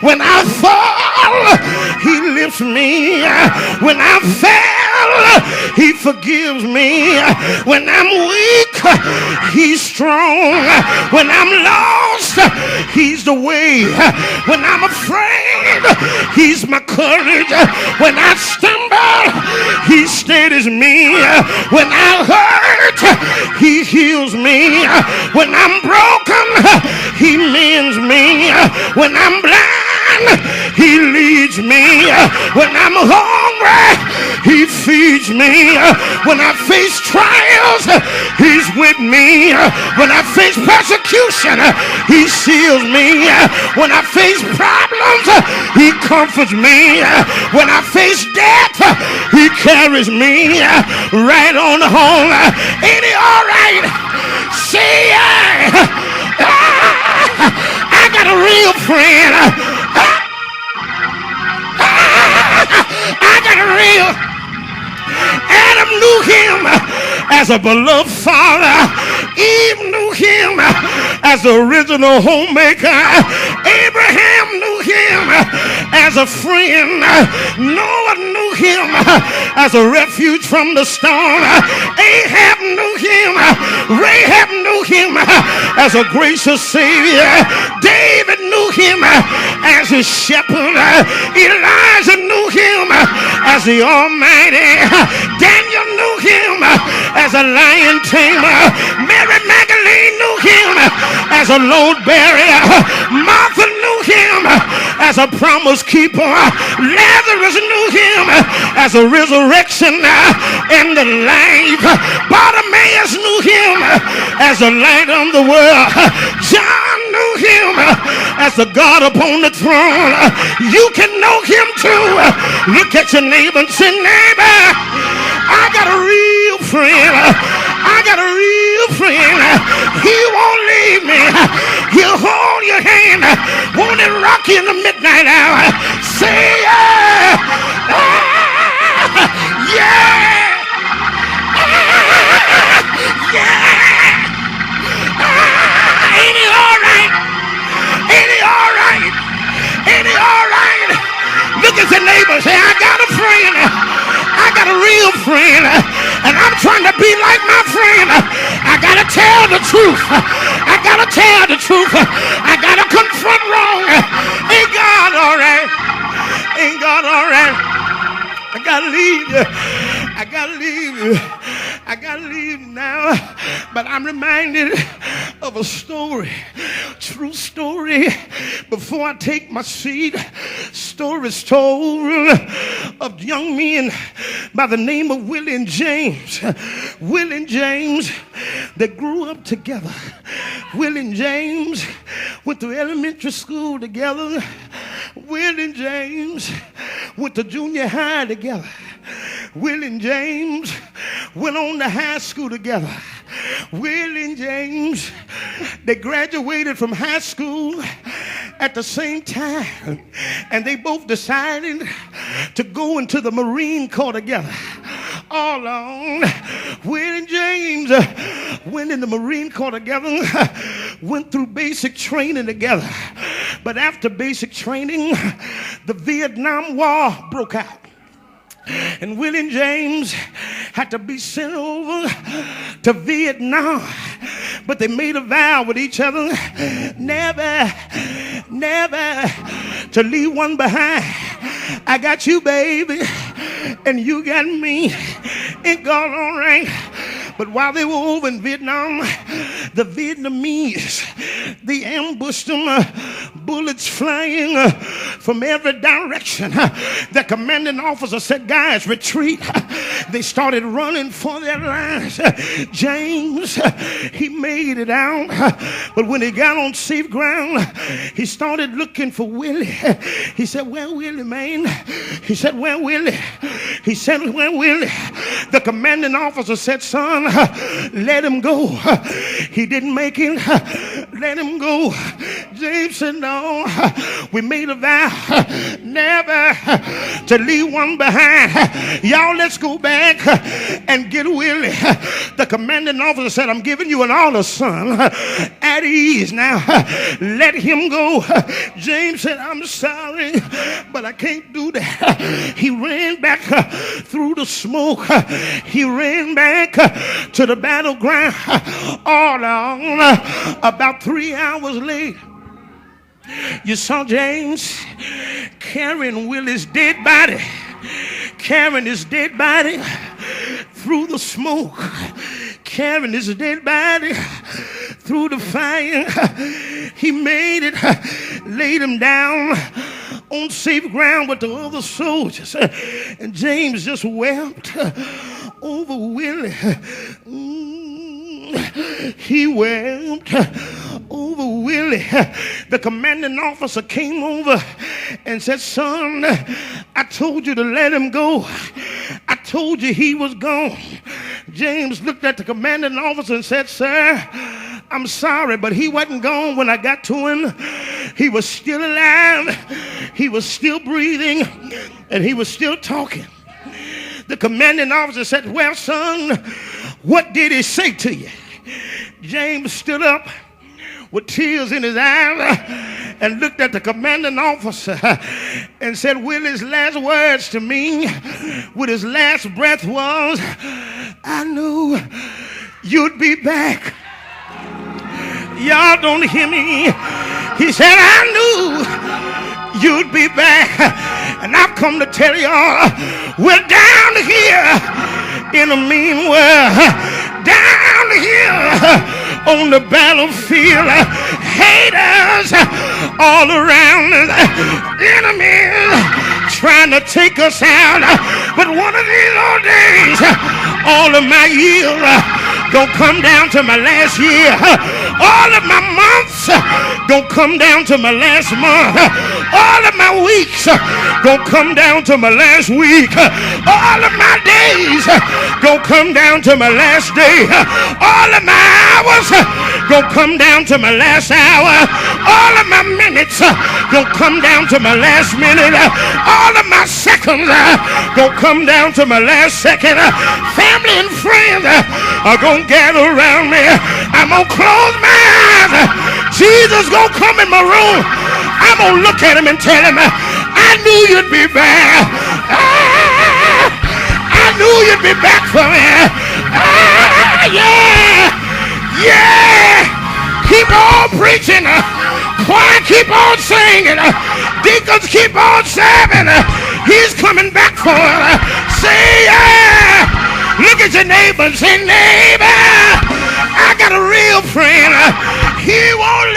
When I fall, he lifts me. When I fail, he forgives me. When I'm weak, he's strong. When I'm lost, he's the way. When I'm afraid, he's my courage. When I stumble, he steadies me. When I hurt, he heals me. When I'm broken, he mends me. When I'm blind, he leads me. When I'm hungry, he feeds me. When I face trials, he's with me. When I face persecution, he shields me. When I face problems, he comforts me. When I face death, he carries me right on home. Ain't he all right? See, I got a real friend. I got a real. Adam knew him as a beloved father. Eve knew him as the original homemaker. Abraham knew him as a friend. Noah knew him as a refuge from the storm. Ahab knew him. Rahab knew him as a gracious savior. David knew him as his shepherd. Elijah knew him as the Almighty. Daniel knew him as a lion tamer. Mary Magdalene knew him as a load bearer. Martha knew him as a promise keeper. Lazarus knew him as a resurrection and the life. Bartimaeus knew him as the light of the world. John knew him as the God upon the throne. You can know him too. Look at your neighbor and say, neighbor, I got a real friend. I got a real friend. He won't leave me. He'll hold your hand. Won't it rock you in the midnight hour? Say yeah. Yeah. Yeah. Ain't he all right? Ain't he all right? Ain't he all right? Look at your neighbor. Say, I got a friend. I got a real friend, and I'm trying to be like my friend. I gotta tell the truth. I gotta tell the truth. I gotta confront wrong. Ain't God all right? Ain't God all right? I gotta leave you. I gotta leave you. I gotta leave now. But I'm reminded of a story, true story. Before I take my seat, stories told of young men by the name of Willie and James. Willie and James, they grew up together. Willie and James went to elementary school together. Willie and James went to junior high together. Willie and James went on to high school together. Willie and James, they graduated from high school at the same time, and they both decided to go into the Marine Corps together. All along, Willie and James went in the Marine Corps together, went through basic training together. But after basic training, the Vietnam War broke out. And Willie and James had to be sent over to Vietnam. But they made a vow with each other, never to leave one behind. I got you, baby, and you got me. Ain't God all right? But while they were over in Vietnam, the Vietnamese, they ambushed them, bullets flying from every direction. The commanding officer said, guys, retreat. They started running for their lives. James, he made it out. But when he got on safe ground, he started looking for Willie. He said, where Willie, man? He said, where Willie? He said, where Willie? The commanding officer said, son, let him go. He didn't make it. let him go. James said, no, we made a vow never to leave one behind. Y'all, let's go back and get Willie. The commanding officer said, I'm giving you an honor, son, at ease. Now, let him go. James said, I'm sorry, but I can't do that. He ran back through the smoke. He ran back to the battleground. All along, about 3 hours later, you saw James carrying Willie's dead body, carrying his dead body through the smoke, carrying his dead body through the fire. He made it, laid him down on safe ground with the other soldiers. And James just wept over Willie. He wept over Willie. The commanding officer came over and said, son, I told you to let him go. I told you he was gone. James looked at the commanding officer and said, sir, I'm sorry, but he wasn't gone when I got to him. He was still alive. He was still breathing, and he was still talking. The commanding officer said, well, son, what did he say to you? James stood up with tears in his eyes and looked at the commanding officer and said, Willie's last words to me with his last breath was, I knew you'd be back. Y'all don't hear me. He said, I knew you'd be back. And I've come to tell y'all, we're down here in a mean world, down here on the battlefield, haters all around us, enemies trying to take us out. But one of these old days, all of my years gonna come down to my last year. All of my months gonna come down to my last month. All of my weeks gonna come down to my last week. All of my days gonna come down to my last day. All of my hours gonna come down to my last hour. All of my minutes gonna come down to my last minute. All of my seconds gonna come down to my last second. Family and friends are gonna gather around me. I'm gonna close my eyes. Jesus gonna come in my room. I'm gonna look at him and tell him, I knew you'd be back. I knew you'd be back for me. Yeah. Yeah. Keep on preaching. Choir keep on singing. Deacons keep on serving. He's coming back for us. Say yeah. Look at your neighbor and say, neighbor, I got a real friend. He won't